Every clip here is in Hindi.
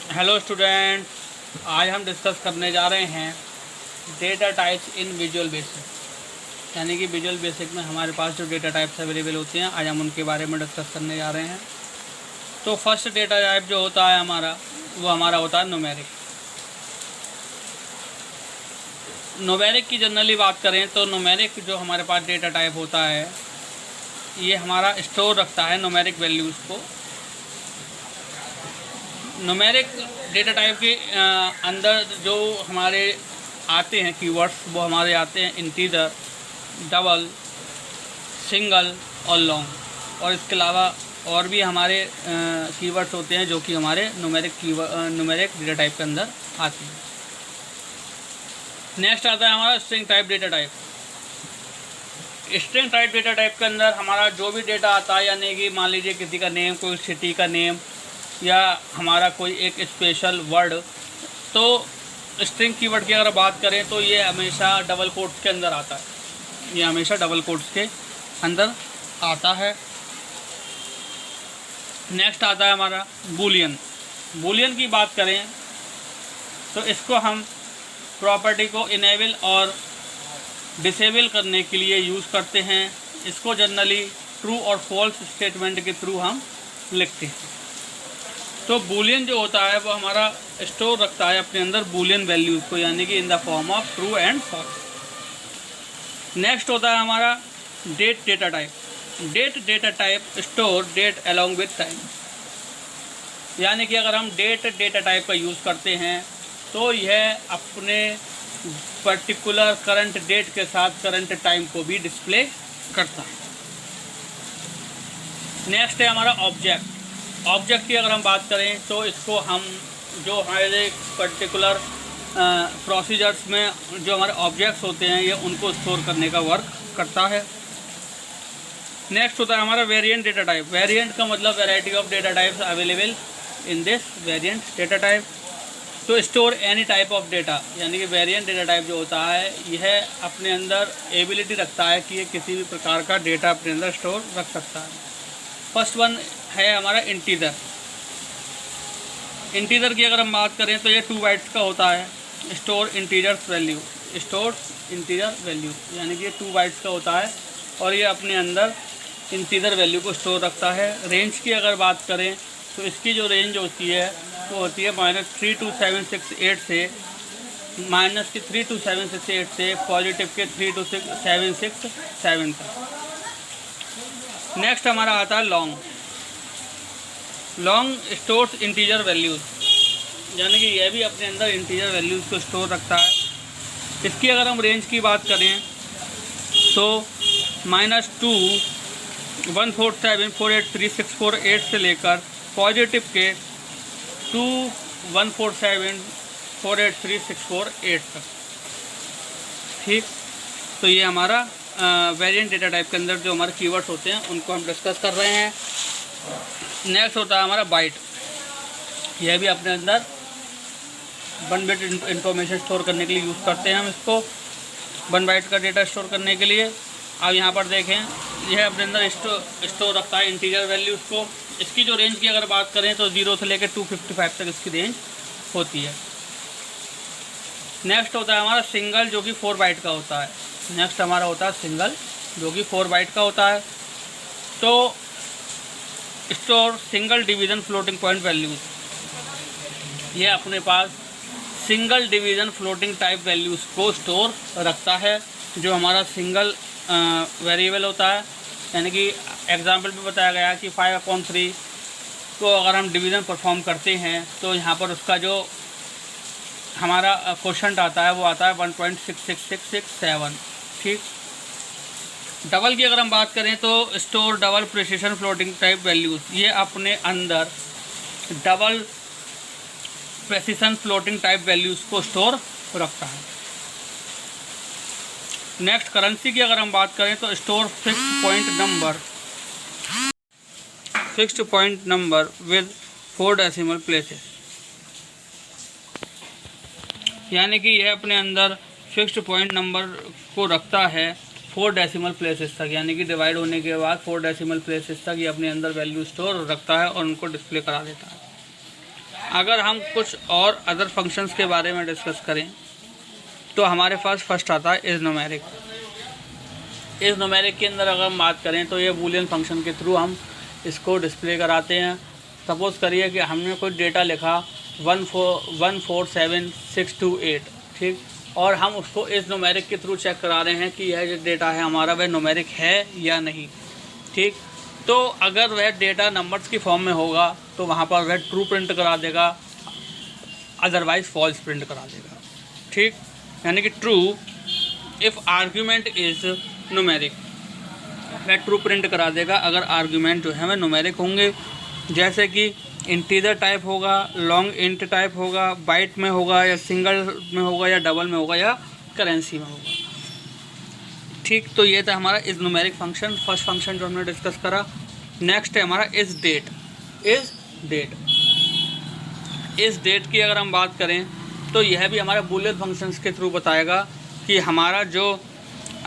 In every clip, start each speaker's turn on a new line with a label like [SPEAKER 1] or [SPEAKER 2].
[SPEAKER 1] हेलो स्टूडेंट, आज हम डिस्कस करने जा रहे हैं data types in visual basic. यानी कि विजुअल बेसिक में हमारे पास जो डेटा टाइप्स अवेलेबल होते हैं, आज हम उनके बारे में डिस्कस करने जा रहे हैं। तो फर्स्ट डेटा टाइप जो होता है वो हमारा होता है न्यूमेरिक। न्यूमेरिक की जनरली बात करें तो न्यूमेरिक जो हमारे पास डेटा टाइप होता है, ये हमारा स्टोर रखता है न्यूमेरिक वैल्यूज़ को। न्यूमेरिक डेटा टाइप के अंदर जो हमारे आते हैं कीवर्ड्स, वो हमारे आते हैं इंटीजर, डबल, सिंगल और लॉन्ग। और इसके अलावा और भी हमारे कीवर्ड्स होते हैं जो कि हमारे न्यूमेरिक डेटा टाइप के अंदर आते हैं। नेक्स्ट आता है हमारा string type data type. String type data type के अंदर हमारा जो भी डेटा आता है, यानी कि मान लीजिए किसी का नेम, कोई सिटी का नेम, या हमारा कोई एक स्पेशल वर्ड, तो स्ट्रिंग कीवर्ड की अगर बात करें तो ये हमेशा डबल कोट्स के अंदर आता है। ये हमेशा डबल कोट्स के अंदर आता है। नेक्स्ट आता है हमारा बूलियन। बूलियन की बात करें तो इसको हम प्रॉपर्टी को इनेबल और डिसेबल करने के लिए यूज़ करते हैं। इसको जनरली ट्रू और फॉल्स स्टेटमेंट के थ्रू हम लिखते हैं। तो बूलियन जो होता है वो हमारा स्टोर रखता है अपने अंदर बूलियन वैल्यूज़ को, यानी कि in the form of true and false. Next होता है हमारा date data type. Date data type store date along with time. यानी कि अगर हम डेट डेटा टाइप का यूज़ करते हैं तो यह अपने पर्टिकुलर करंट डेट के साथ करंट टाइम को भी डिस्प्ले करता है। नेक्स्ट है हमारा ऑब्जेक्ट। ऑब्जेक्ट की अगर हम बात करें तो इसको हम जो हमारे पर्टिकुलर प्रोसीजर्स में जो हमारे ऑब्जेक्ट्स होते हैं, ये उनको स्टोर करने का वर्क करता है। नेक्स्ट होता है हमारा वेरिएंट डेटा टाइप। वेरिएंट का मतलब variety of data types available in this variant data type. तो store any type of data, यानी कि वेरिएंट डेटा टाइप जो होता है यह अपने अंदर एबिलिटी रखता है कि ये किसी भी प्रकार का डेटा अपने अंदर स्टोर रख सकता है। फर्स्ट वन है हमारा इंटीजर। इंटीजर की अगर हम बात करें तो ये 2 बाइट्स का होता है। Store integers value, store integer value, यानी कि ये 2 बाइट्स का होता है और ये अपने अंदर इंटीजर वैल्यू को स्टोर रखता है। रेंज की अगर बात करें तो इसकी जो रेंज होती है वो होती है -32768 से -32768 से पॉजिटिव के 32767 तक। नेक्स्ट हमारा आता है long. Long stores integer values, यानी कि यह भी अपने अंदर इंटीजर वैल्यूज़ को स्टोर रखता है। इसकी अगर हम रेंज की बात करें तो -2 147483648 से लेकर पॉजिटिव के 2 147483648 तक। ठीक, तो ये हमारा वेरिएंट डेटा टाइप के अंदर जो हमारे कीवर्ड्स होते हैं उनको हम डिस्कस कर रहे हैं। नेक्स्ट होता है हमारा बाइट। यह भी अपने अंदर 1 बिट इंफॉर्मेशन स्टोर करने के लिए यूज़ करते हैं हम इसको, 1 बाइट का डेटा स्टोर करने के लिए। अब यहाँ पर देखें, यह अपने अंदर स्टोर रखता है इंटीजर वैल्यूज़ को। इसकी जो रेंज की अगर बात करें तो 0 से लेकर 255 तक इसकी रेंज होती है। नेक्स्ट होता है हमारा सिंगल, जो कि 4 बाइट का होता है। नेक्स्ट हमारा होता है सिंगल, जो कि 4 बाइट का होता है। तो store single division floating point values, ये अपने पास single division floating type values को स्टोर रखता है, जो हमारा सिंगल वेरिएबल होता है। यानी कि एग्जांपल में बताया गया कि 5/3 को अगर हम डिवीज़न परफॉर्म करते हैं तो यहाँ पर उसका जो हमारा क्वोशंट आता है वो आता है 1.66667। ठीक, डबल की अगर हम बात करें तो store double precision floating type values, ये अपने अंदर double precision floating type values को स्टोर रखता है। नेक्स्ट करेंसी की अगर हम बात करें तो store fixed point number with 4 decimal places, यानी कि यह अपने अंदर फिक्स्ड पॉइंट नंबर को रखता है 4 डेसिमल प्लेसेस तक, यानी कि डिवाइड होने के बाद 4 डेसिमल प्लेसेस तक ये अपने अंदर वैल्यू स्टोर रखता है और उनको डिस्प्ले करा देता है। अगर हम कुछ और अदर फंक्शंस के बारे में डिस्कस करें तो हमारे पास फर्स्ट आता है इज न्यूमेरिक। इस न्यूमेरिक के अंदर अगर हम बात करें तो ये बूलियन फंक्शन के थ्रू हम इसको डिस्प्ले कराते हैं। सपोज़ करिए कि हमने कोई डेटा लिखा 147,628, ठीक, और हम उसको इस न्यूमेरिक के थ्रू चेक करा रहे हैं कि यह जो डेटा है हमारा वह न्यूमेरिक है या नहीं, ठीक। तो अगर वह डेटा नंबर्स की फॉर्म में होगा तो वहाँ पर वह ट्रू प्रिंट करा देगा, अदरवाइज फॉल्स प्रिंट करा देगा, ठीक। यानी कि true if argument is numeric, वह ट्रू प्रिंट करा देगा अगर आर्ग्यूमेंट जो है वह न्यूमेरिक होंगे। जैसे कि इंटीजर टाइप होगा, लॉन्ग इंट टाइप होगा, बाइट में होगा या सिंगल में होगा या डबल में होगा या करेंसी में होगा, ठीक। तो ये था हमारा is numeric function, first function जो हमने डिस्कस करा। नेक्स्ट है हमारा इज़ डेट। इज़ डेट, इस डेट की अगर हम बात करें तो यह भी हमारे बूलियन फंक्शंस के थ्रू बताएगा कि हमारा जो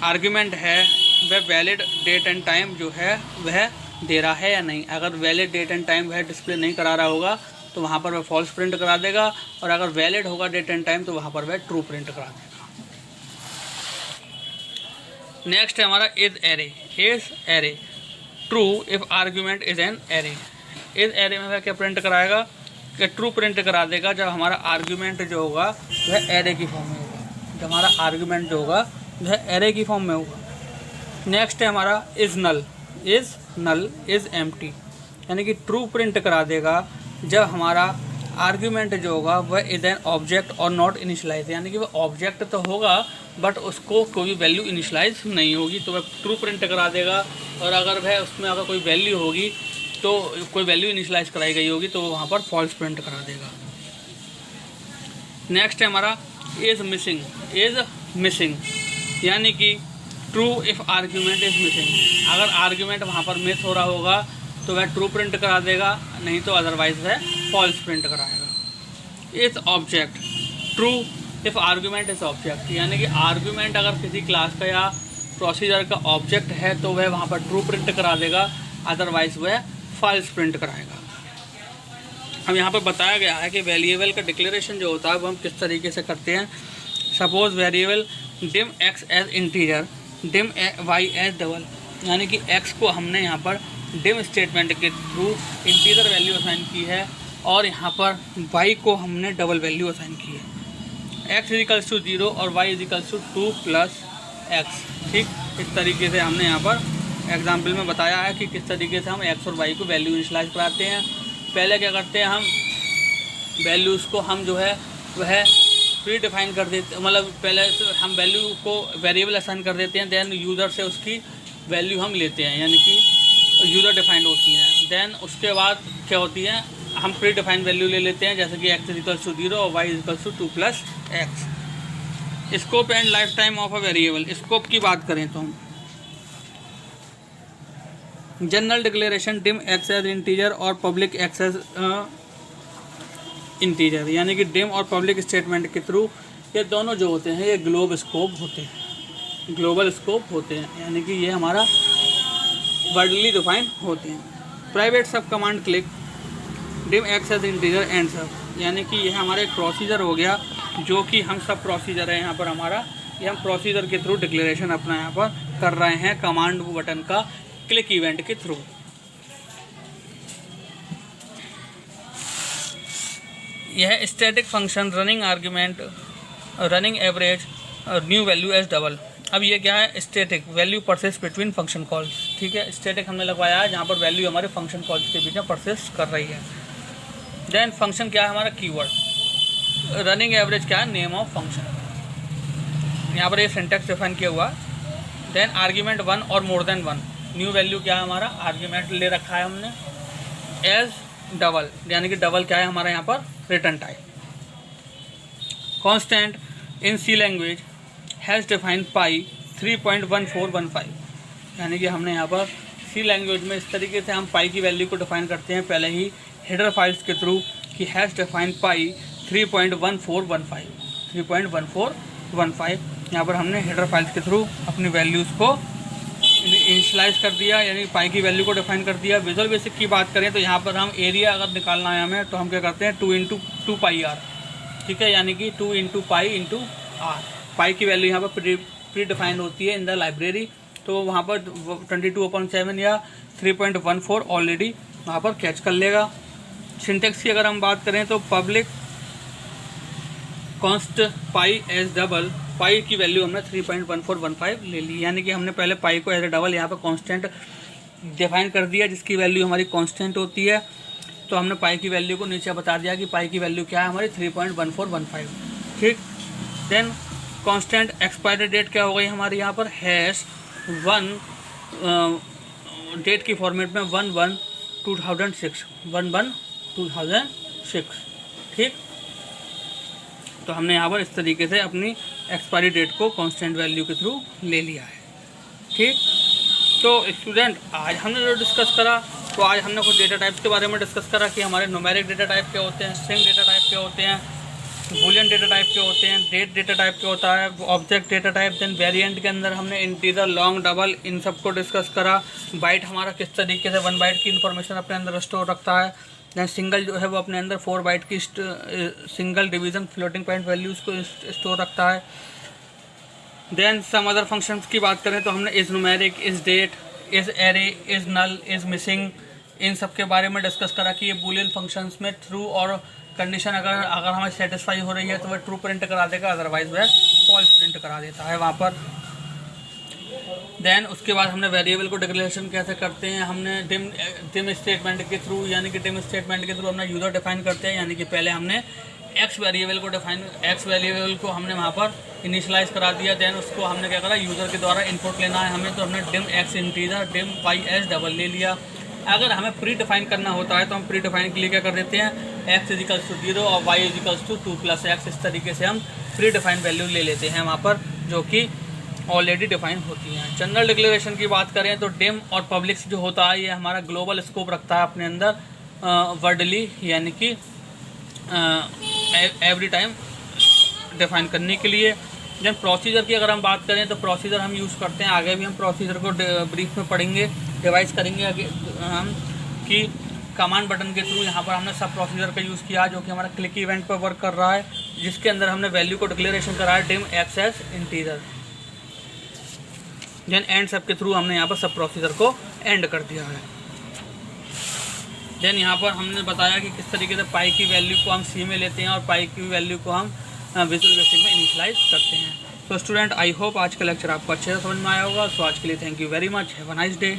[SPEAKER 1] आर्ग्यूमेंट है वह वैलिड डेट एंड टाइम जो है वह दे रहा है या नहीं। अगर वैलिड डेट एंड टाइम वह डिस्प्ले नहीं करा रहा होगा तो वहाँ पर वह फॉल्स प्रिंट करा देगा, और अगर वैलिड होगा डेट एंड टाइम तो वहाँ पर वह ट्रू प्रिंट करा देगा। नेक्स्ट है हमारा is array. Is array, true if argument is an array. Is array में वह क्या प्रिंट कराएगा कि ट्रू प्रिंट करा देगा जब हमारा आर्ग्यूमेंट जो होगा वह एरे की फॉर्म में होगा, जब हमारा आर्ग्यूमेंट जो होगा वह एरे की फॉर्म में होगा। नेक्स्ट है हमारा is null. Is null is empty, यानी कि ट्रू प्रिंट करा देगा जब हमारा आर्ग्यूमेंट जो होगा वह इज एन ऑब्जेक्ट और नॉट इनिशलाइज, यानी कि वह ऑब्जेक्ट तो होगा बट उसको कोई वैल्यू इनिशलाइज नहीं होगी, तो वह ट्रू प्रिंट करा देगा। और अगर वह उसमें अगर कोई वैल्यू होगी तो कोई वैल्यू इनिशलाइज कराई गई होगी तो वहाँ पर फॉल्स प्रिंट करा देगा। नेक्स्ट है हमारा इज़ मिसिंग। इज़ मिसिंग, यानी कि true if argument is missing. अगर आर्ग्यूमेंट वहाँ पर मिस हो रहा होगा तो वह ट्रू प्रिंट करा देगा, नहीं तो अदरवाइज वह फॉल्स प्रिंट कराएगा। Is object, true if argument is object, यानी कि आर्ग्यूमेंट अगर किसी क्लास का या प्रोसीजर का ऑब्जेक्ट है तो वह वहाँ पर ट्रू प्रिंट करा देगा, अदरवाइज वह फॉल्स प्रिंट कराएगा। अब यहाँ पर बताया गया है कि वेरिएबल का डिक्लेरेशन जो होता है वो हम किस तरीके से करते हैं। Suppose variable dim x as integer, dim y as double, यानी कि एक्स को हमने यहाँ पर डिम स्टेटमेंट के थ्रू इंटीजर वैल्यू असाइन की है और यहाँ पर वाई को हमने डबल वैल्यू असाइन की है। एक्स इजिकल्स टू 0 और वाई इजिकल्स टू 2 + x, ठीक। इस तरीके से हमने यहाँ पर एग्जाम्पल में बताया है कि किस तरीके से हम एक्स और वाई को वैल्यू इनिशियलाइज कराते हैं। पहले क्या करते हैं, हम वैल्यूज़ को हम जो है वह प्री डिफाइन कर देते, मतलब पहले हम वैल्यू को वेरिएबल असाइन कर देते हैं, देन यूज़र से उसकी वैल्यू हम लेते हैं, यानी कि यूज़र डिफाइंड होती हैं। देन उसके बाद क्या होती है, हम प्री डिफाइंड वैल्यू ले लेते हैं, जैसे कि एक्स इजिकल्स टू 0 और y equals to 2 + x। Scope and life time of a variable. Scope की बात करें तो हम general declaration dim x as integer और पब्लिक एक्स एज इंटीजर, यानी कि डिम और पब्लिक स्टेटमेंट के थ्रू ये दोनों जो होते हैं ये ग्लोब स्कोप होते हैं, ग्लोबल स्कोप होते हैं, यानी कि ये हमारा वर्डली डिफाइन होते हैं। Private sub command click dim x as integer end sub, यानी कि यह हमारा एक प्रोसीजर हो गया जो कि हम सब प्रोसीजर है यहाँ पर हमारा, ये हम प्रोसीजर के थ्रू डिक्लेरेशन अपना यहाँ पर कर रहे हैं कमांड बटन का क्लिक इवेंट के थ्रू। यह static function running argument running average new value as double. अब ये क्या है, static value persist between function calls, ठीक है। स्टैटिक हमने लगवाया है जहाँ पर वैल्यू हमारे फंक्शन कॉल्स के बीच में परसिस्ट कर रही है। देन फंक्शन क्या है हमारा, कीवर्ड। रनिंग एवरेज क्या है, नेम ऑफ फंक्शन। यहाँ पर ये सिंटैक्स डिफाइन किया हुआ। देन आर्ग्यूमेंट 1 और मोर देन 1, न्यू वैल्यू क्या है हमारा, आर्ग्यूमेंट ले रखा है हमने एज डबल, यानी कि डबल क्या है हमारा यहाँ पर return type. Constant in C language has defined pi 3.1415, यानी कि हमने यहाँ पर सी लैंग्वेज में इस तरीके से हम पाई की वैल्यू को डिफाइन करते हैं पहले ही हेडर फाइल्स के थ्रू कि हैज़ डिफाइंड पाई 3.1415 यहाँ पर हमने हेडर फाइल्स के थ्रू अपनी वैल्यूज़ को इनिशियलाइज कर दिया, यानी पाई की वैल्यू को डिफाइन कर दिया। विजुअल बेसिक की बात करें तो यहाँ पर हम एरिया अगर निकालना है हमें, तो हम क्या करते हैं 2 इंटू 2 पाई आर, ठीक है, यानी कि 2 इंटू पाई इंटू आर। पाई की वैल्यू यहाँ पर प्री डिफाइंड होती है इन द लाइब्रेरी, तो वहाँ पर 22/7 या 3.14 ऑलरेडी वहाँ पर कैच कर लेगा। सिंटेक्स की अगर हम बात करें तो पब्लिक कॉन्स्ट पाई एज डबल, पाई की वैल्यू हमने 3.1415 ले ली, यानी कि हमने पहले पाई को एज ए डबल यहाँ पर कांस्टेंट डिफाइन कर दिया जिसकी वैल्यू हमारी कांस्टेंट होती है। तो हमने पाई की वैल्यू को नीचे बता दिया कि पाई की वैल्यू क्या है हमारी 3.1415, ठीक। देन कांस्टेंट एक्सपायरी डेट क्या हो गई हमारी यहाँ पर, हैश 1 डेट की फॉर्मेट में 11/2006, 11/2006, ठीक। तो हमने यहाँ पर इस तरीके से अपनी एक्सपायरी डेट को कांस्टेंट वैल्यू के थ्रू ले लिया है, ठीक। तो स्टूडेंट आज हमने जो डिस्कस करा, तो आज हमने कुछ डेटा टाइप्स के बारे में डिस्कस करा कि हमारे न्यूमेरिक डेटा टाइप क्या होते हैं, स्ट्रिंग डेटा टाइप क्या होते हैं, बूलियन डेटा टाइप के होते हैं, डेट डेटा टाइप क्या होता है, object data type. Then variant के अंदर हमने इंटीजर, लॉन्ग, डबल, इन सब को डिस्कस करा। बाइट हमारा किस तरीके से 1 बाइट की इन्फॉर्मेशन अपने अंदर स्टोर रखता है। देन सिंगल जो है वो अपने अंदर 4 बाइट की single division floating point values को स्टोर रखता है। देन सम अदर फंक्शंस की बात करें तो हमने is numeric, is date, is array, is null, is missing, इन सब के बारे में डिस्कस करा कि ये बूलियन फंक्शंस में ट्रू और कंडीशन अगर हमें सेटिस्फाई हो रही है तो वह ट्रू प्रिंट करा देगा, अदरवाइज वह फॉल्स प्रिंट करा देता है वहाँ पर। देन उसके बाद हमने वेरिएबल को डिक्लेरेशन कैसे करते हैं, हमने डिम स्टेटमेंट के थ्रू, यानी कि डिम स्टेटमेंट के थ्रू हमने यूज़र डिफाइन करते हैं, यानी कि पहले हमने एक्स वेरिएबल को हमने वहाँ पर इनिशियलाइज करा दिया। देन उसको हमने क्या करा, यूज़र के द्वारा इनपुट लेना है हमें, तो हमने डिम एक्स इंटीजर डिम पाई एस डबल ले लिया। अगर हमें प्री डिफाइन करना होता है तो हम प्री डिफाइन के लिए क्या कर देते हैं, x इजिकल्स टू 0 और y इजिकल्स टू 2 + x, इस तरीके से हम प्री डिफाइन वैल्यू ले लेते हैं वहाँ पर, जो कि ऑलरेडी डिफाइन होती हैं। जनरल डिक्लेरेशन की बात करें तो डिम और पब्लिक जो होता है ये हमारा ग्लोबल स्कोप रखता है अपने अंदर वर्डली, यानी कि एवरी टाइम डिफाइन करने के लिए। जब प्रोसीजर की अगर हम बात करें तो प्रोसीजर हम यूज़ करते हैं, आगे भी हम प्रोसीजर को ब्रीफ में पढ़ेंगे, डिवाइस करेंगे हम कि कमांड बटन के थ्रू यहाँ पर हमने सब प्रोसीजर का यूज़ किया जो कि हमारा क्लिक इवेंट पर वर्क कर रहा है, जिसके अंदर हमने वैल्यू को डिक्लेरेशन करा है dim x as integer. Then end sub के थ्रू हमने यहाँ पर सब प्रोसीजर को एंड कर दिया है। देन यहाँ पर हमने बताया कि किस तरीके से पाई की वैल्यू को हम सी में लेते हैं और पाई की वैल्यू को हम विजुअल बेसिक में इनिशियलाइज करते हैं। तो स्टूडेंट आई होप आज का लेक्चर आपको अच्छे से समझ में आया होगा। सो आज के लिए thank you very much, have a nice day.